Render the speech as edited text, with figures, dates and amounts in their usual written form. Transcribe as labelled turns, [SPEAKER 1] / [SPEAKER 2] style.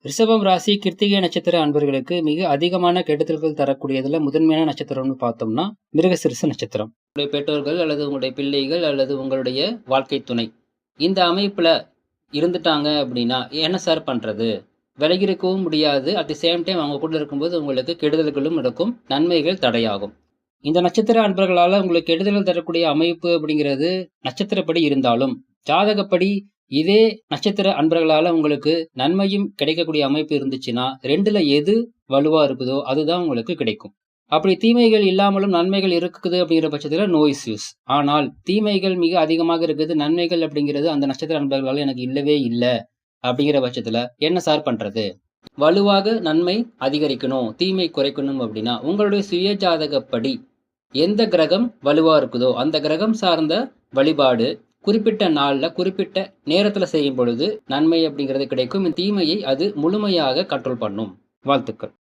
[SPEAKER 1] ரிஷபம் ராசி கிருத்திகை நட்சத்திர அன்பர்களுக்கு மிக அதிகமான கெடுதல்கள் தரக்கூடியதுல முதன்மையான நட்சத்திரம்னு பார்த்தோம்னா மிருகசிரிச நட்சத்திரம். உங்களுடைய பெற்றோர்கள் அல்லது உங்களுடைய பிள்ளைகள் அல்லது உங்களுடைய வாழ்க்கை துணை இந்த அமைப்புல இருந்துட்டாங்க அப்படின்னா என்ன சார் பண்றது? விலகி இருக்கவும் முடியாது. அட் தி சேம் டைம் அவங்க கூட இருக்கும்போது உங்களுக்கு கெடுதல்களும் நடக்கும், நன்மைகள் தடையாகும். இந்த நட்சத்திர அன்பர்களால உங்களுக்கு கெடுதல்கள் தரக்கூடிய அமைப்பு அப்படிங்கிறது நட்சத்திரப்படி இருந்தாலும், ஜாதகப்படி இதே நட்சத்திர அன்பர்களால உங்களுக்கு நன்மையும் கிடைக்கக்கூடிய அமைப்பு இருந்துச்சுன்னா, 2ல எது வலுவா இருக்குதோ அதுதான் உங்களுக்கு கிடைக்கும். அப்படி தீமைகள் இல்லாமலும் நன்மைகள் இருக்குது அப்படிங்கிற பட்சத்துல நோ இஸ்யூஸ். ஆனால் தீமைகள் மிக அதிகமாக இருக்குது, நன்மைகள் அப்படிங்கிறது அந்த நட்சத்திர அன்பர்களால எனக்கு இல்லவே இல்லை அப்படிங்கிற பட்சத்துல என்ன சார் பண்றது? வலுவாக நன்மை அதிகரிக்கணும், தீமை குறைக்கணும் அப்படின்னா உங்களுடைய சுய ஜாதகப்படி எந்த கிரகம் வலுவா இருக்குதோ அந்த கிரகம் சார்ந்த வழிபாடு குறிப்பிட்ட நாள்ல குறிப்பிட்ட நேரத்துல செய்யும் பொழுது நன்மை அப்படிங்கிறது கிடைக்கும். தீமையை அது முழுமையாக கண்ட்ரோல் பண்ணும். வாழ்த்துக்கள்.